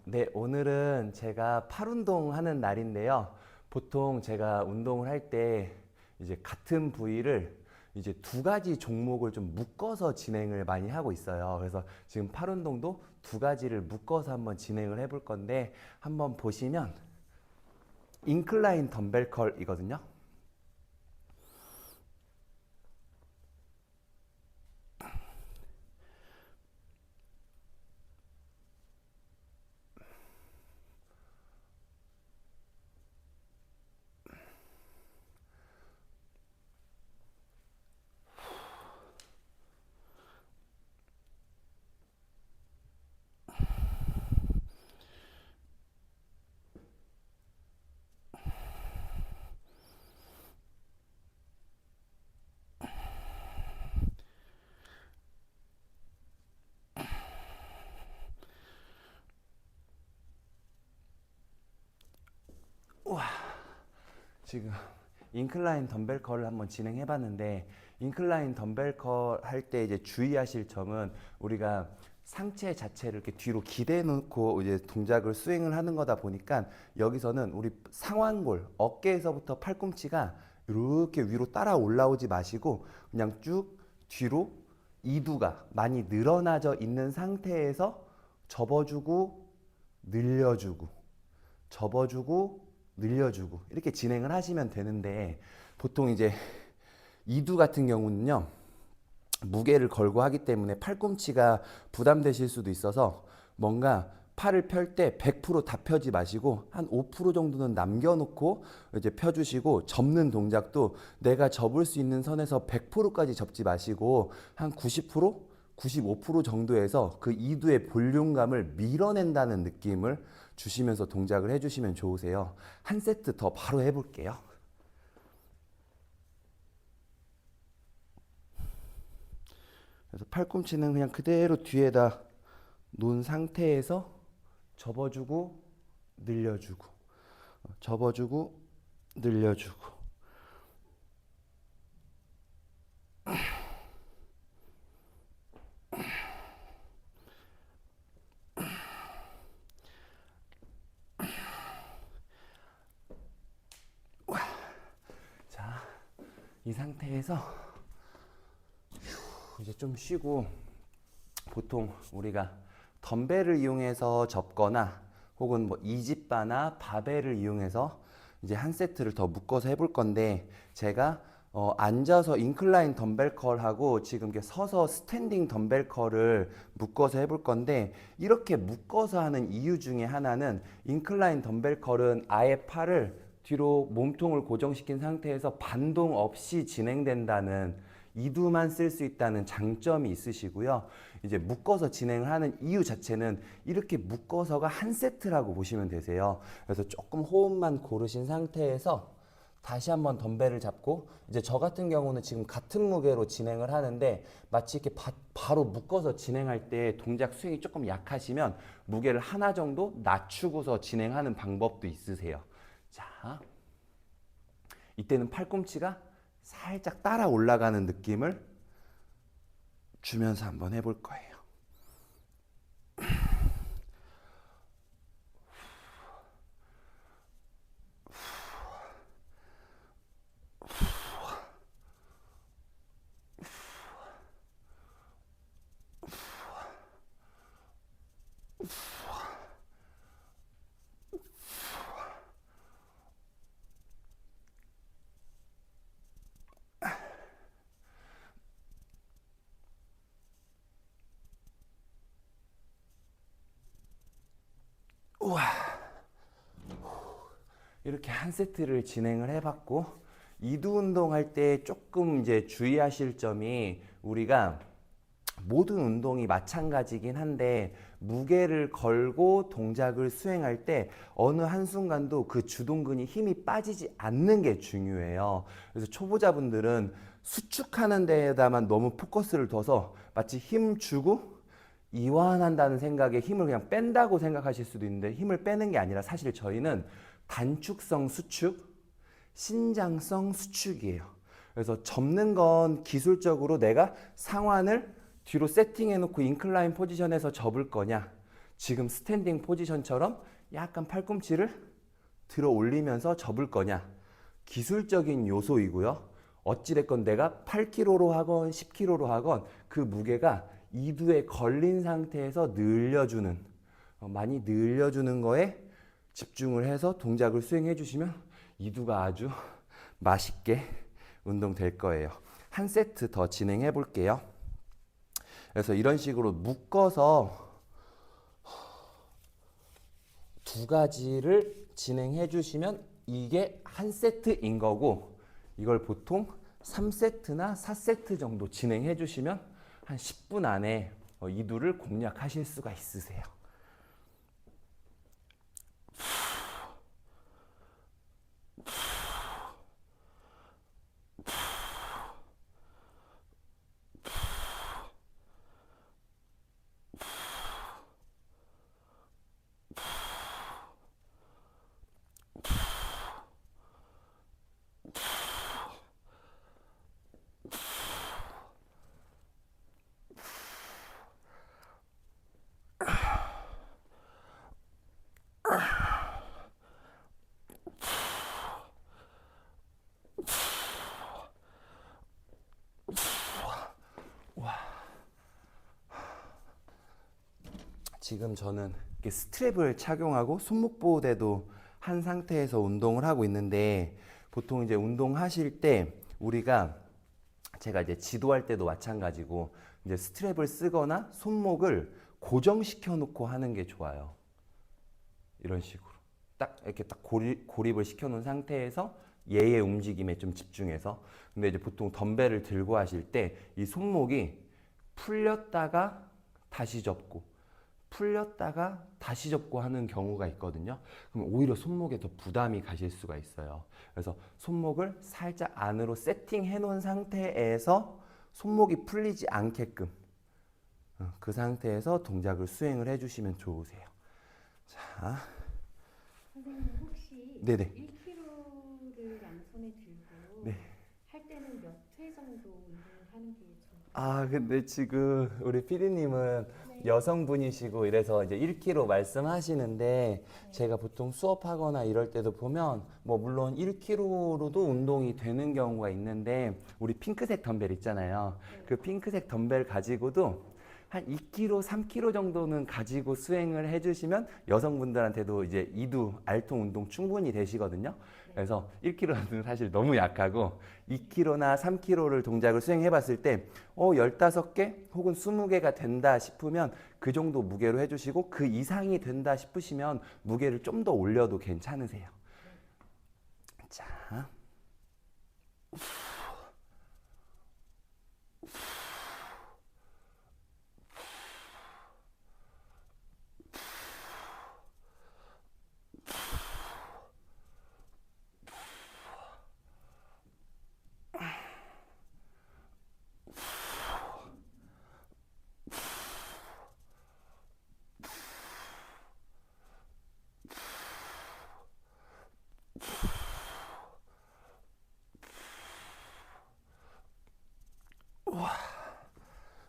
네, 오늘은 제가 팔 운동하는 날인데요. 보통 제가 운동을 할 때 이제 같은 부위를 이제 두 가지 종목을 좀 묶어서 진행을 많이 하고 있어요. 그래서 지금 팔 운동도 두 가지를 묶어서 한번 진행을 해볼 건데 한번 보시면 인클라인 덤벨 컬이거든요. 지금 인클라인 덤벨 컬을 한번 진행해 봤는데 인클라인 덤벨 컬 할 때 이제 주의하실 점은 우리가 상체 자체를 이렇게 뒤로 기대 놓고 이제 동작을 수행을 하는 거다 보니까 여기서는 우리 상완골 어깨에서부터 팔꿈치가 이렇게 위로 따라 올라오지 마시고 그냥 쭉 뒤로 이두가 많이 늘어나져 있는 상태에서 접어주고 늘려주고 접어주고 늘려주고 이렇게 진행을 하시면 되는데 보통 이제 이두 같은 경우는요 무게를 걸고 하기 때문에 팔꿈치가 부담되실 수도 있어서 뭔가 팔을 펼 때 100%다 펴지 마시고 한 5% 정도는 남겨놓고 이제 펴주시고 접는 동작도 내가 접을 수 있는 선에서 100%까지 접지 마시고 한 90%, 95% 정도에서 그 이두의 볼륨감을 밀어낸다는 느낌을 주시면서 동작을 해주시면 좋으세요. 한 세트 더 바로 해볼게요. 그래서 팔꿈치는 그냥 그대로 뒤에다 놓은 상태에서 접어주고 늘려주고 접어주고 늘려주고 자, 이 상태에서 이제 좀 쉬고 보통 우리가 덤벨을 이용해서 접거나 혹은 뭐 이집바나 바벨을 이용해서 이제 한 세트를 더 묶어서 해볼 건데 제가 앉아서 인클라인 덤벨 컬하고 지금 이렇게 서서 스탠딩 덤벨 컬을 묶어서 해볼 건데 이렇게 묶어서 하는 이유 중에 하나는 인클라인 덤벨 컬은 아예 팔을 뒤로 몸통을 고정시킨 상태에서 반동 없이 진행된다는 이두만 쓸 수 있다는 장점이 있으시고요. 이제 묶어서 진행을 하는 이유 자체는 이렇게 묶어서가 한 세트라고 보시면 되세요. 그래서 조금 호흡만 고르신 상태에서 다시 한번 덤벨을 잡고 이제 저 같은 경우는 지금 같은 무게로 진행을 하는데 마치 이렇게 바로 묶어서 진행할 때 동작 스윙이 조금 약하시면 무게를 하나 정도 낮추고서 진행하는 방법도 있으세요. 자, 이때는 팔꿈치가 살짝 따라 올라가는 느낌을 주면서 한번 해볼 거예요. 우와. 이렇게 한 세트를 진행을 해봤고 이두 운동할 때 조금 이제 주의하실 점이 우리가 모든 운동이 마찬가지긴 한데 무게를 걸고 동작을 수행할 때 어느 한순간도 그 주동근이 힘이 빠지지 않는 게 중요해요. 그래서 초보자분들은 수축하는 데에다만 너무 포커스를 둬서 마치 힘 주고 이완한다는 생각에 힘을 그냥 뺀다고 생각하실 수도 있는데 힘을 빼는 게 아니라 사실 저희는 단축성 수축, 신장성 수축이에요. 그래서 접는 건 기술적으로 내가 상완을 뒤로 세팅해 놓고 인클라인 포지션에서 접을 거냐 지금 스탠딩 포지션처럼 약간 팔꿈치를 들어 올리면서 접을 거냐. 기술적인 요소이고요. 어찌됐건 내가 8kg로 하건 10kg로 하건 그 무게가 이두에 걸린 상태에서 늘려주는, 많이 늘려주는 거에 집중을 해서 동작을 수행해 주시면 이두가 아주 맛있게 운동될 거예요. 한 세트 더 진행해 볼게요. 그래서 이런 식으로 묶어서 두 가지를 진행해 주시면 이게 한 세트인 거고, 이걸 보통 3세트나 4세트 정도 진행해 주시면 한 10분 안에 이두를 공략하실 수가 있으세요. 지금 저는 이렇게 스트랩을 착용하고 손목보호대도 한 상태에서 운동을 하고 있는데, 보통 이제 운동하실 때 우리가, 제가 이제 지도할 때도 마찬가지고 이제 스트랩을 쓰거나 손목을 고정시켜 놓고 하는 게 좋아요. 이런 식으로 딱 이렇게 딱 고립을 시켜 놓은 상태에서 얘의 움직임에 좀 집중해서. 근데 이제 보통 덤벨을 들고 하실 때 이 손목이 풀렸다가 다시 접고 풀렸다가 다시 접고 하는 경우가 있거든요. 그럼 오히려 손목에 더 부담이 가실 수가 있어요. 그래서 손목을 살짝 안으로 세팅해 놓은 상태에서 손목이 풀리지 않게끔 그 상태에서 동작을 수행을 해주시면 좋으세요. 자, 선생님 혹시 네네. 1kg를 양손에 들고 네. 할 때는 몇 회 정도 운동을 하는 게 좋을까요? 아, 근데 지금 우리 피디님은 네. 여성분이시고 이래서 이제 1kg 말씀하시는데, 네. 제가 보통 수업하거나 이럴 때도 보면 뭐 물론 1kg로도 운동이 되는 경우가 있는데, 우리 핑크색 덤벨 있잖아요. 네. 그 핑크색 덤벨 가지고도 한 2kg, 3kg 정도는 가지고 수행을 해주시면 여성분들한테도 이제 이두 알통 운동 충분히 되시거든요. 그래서 1kg는 사실 너무 약하고 2kg나 3kg를 동작을 수행해 봤을 때 15개 혹은 20개가 된다 싶으면 그 정도 무게로 해주시고, 그 이상이 된다 싶으시면 무게를 좀 더 올려도 괜찮으세요. 자,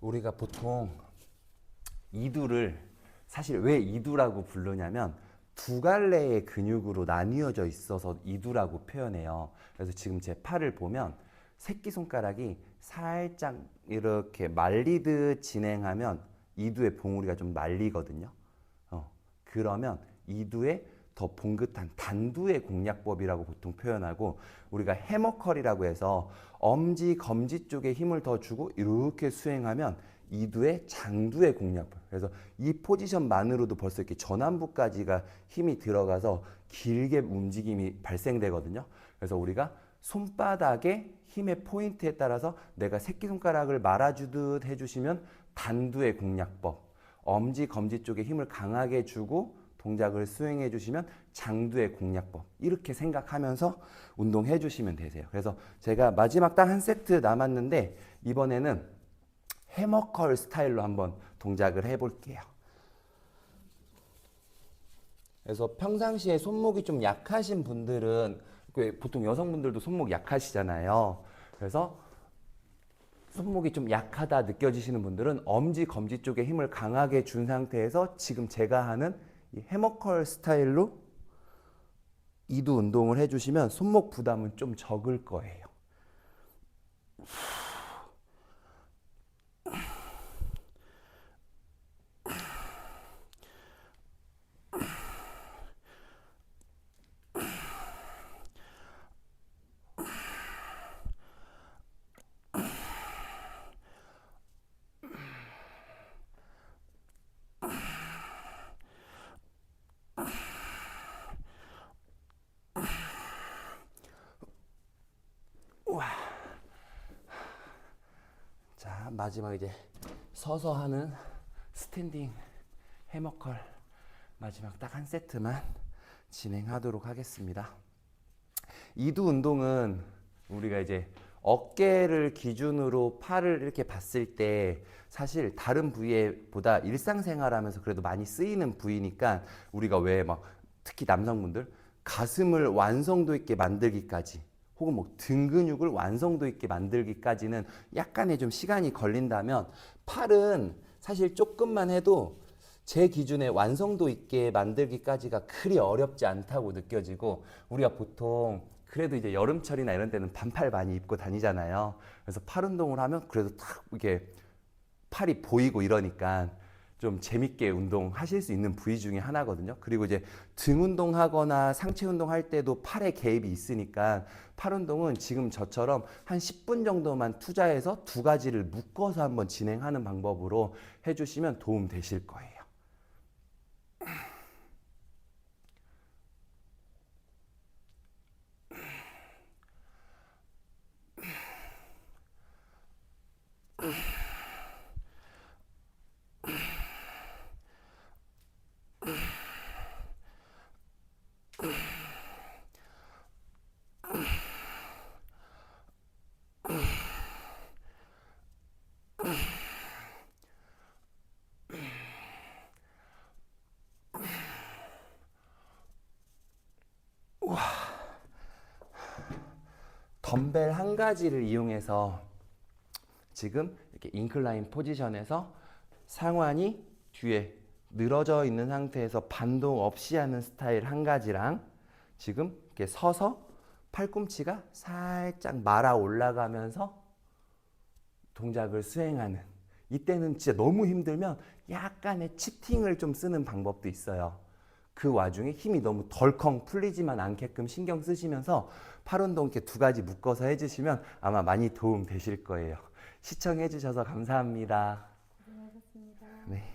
우리가 보통 이두를 사실 왜 이두라고 부르냐면 두 갈래의 근육으로 나뉘어져 있어서 이두라고 표현해요. 그래서 지금 제 팔을 보면 새끼손가락이 살짝 이렇게 말리듯 진행하면 이두의 봉우리가 좀 말리거든요. 그러면 이두의 더 봉긋한 단두의 공략법이라고 보통 표현하고, 우리가 해머컬이라고 해서 엄지, 검지 쪽에 힘을 더 주고 이렇게 수행하면 이두의 장두의 공략법. 그래서 이 포지션만으로도 벌써 이렇게 전완부까지가 힘이 들어가서 길게 움직임이 발생되거든요. 그래서 우리가 손바닥의 힘의 포인트에 따라서 내가 새끼손가락을 말아주듯 해주시면 단두의 공략법, 엄지, 검지 쪽에 힘을 강하게 주고 동작을 수행해 주시면 장두의 공략법, 이렇게 생각하면서 운동해 주시면 되세요. 그래서 제가 마지막 딱 한 세트 남았는데 이번에는 해머컬 스타일로 한번 동작을 해볼게요. 그래서 평상시에 손목이 좀 약하신 분들은, 보통 여성분들도 손목 약하시잖아요. 그래서 손목이 좀 약하다 느껴지시는 분들은 엄지, 검지 쪽에 힘을 강하게 준 상태에서 지금 제가 하는 이 해머컬 스타일로 이두 운동을 해주시면 손목 부담은 좀 적을 거예요. 자, 마지막 이제 서서 하는 스탠딩 해머컬 마지막 딱 한 세트만 진행하도록 하겠습니다. 이두 운동은 우리가 이제 어깨를 기준으로 팔을 이렇게 봤을 때 사실 다른 부위보다 일상생활하면서 그래도 많이 쓰이는 부위니까 우리가 왜 막 특히 남성분들 가슴을 완성도 있게 만들기까지 혹은 뭐 등 근육을 완성도 있게 만들기까지는 약간의 좀 시간이 걸린다면 팔은 사실 조금만 해도 제 기준에 완성도 있게 만들기까지가 그리 어렵지 않다고 느껴지고 우리가 보통 그래도 이제 여름철이나 이런 때는 반팔 많이 입고 다니잖아요. 그래서 팔 운동을 하면 그래도 탁 이렇게 팔이 보이고 이러니까 좀 재밌게 운동하실 수 있는 부위 중에 하나거든요. 그리고 이제 등 운동하거나 상체 운동할 때도 팔에 개입이 있으니까 팔 운동은 지금 저처럼 한 10분 정도만 투자해서 두 가지를 묶어서 한번 진행하는 방법으로 해주시면 도움 되실 거예요. 덤벨 한 가지를 이용해서 지금 이렇게 인클라인 포지션에서 상완이 뒤에 늘어져 있는 상태에서 반동 없이 하는 스타일 한 가지랑 지금 이렇게 서서 팔꿈치가 살짝 말아 올라가면서 동작을 수행하는, 이때는 진짜 너무 힘들면 약간의 치팅을 좀 쓰는 방법도 있어요. 그 와중에 힘이 너무 덜컹 풀리지만 않게끔 신경 쓰시면서 팔 운동 이렇게 두 가지 묶어서 해주시면 아마 많이 도움 되실 거예요. 시청해 주셔서 감사합니다. 고생하셨습니다. 네.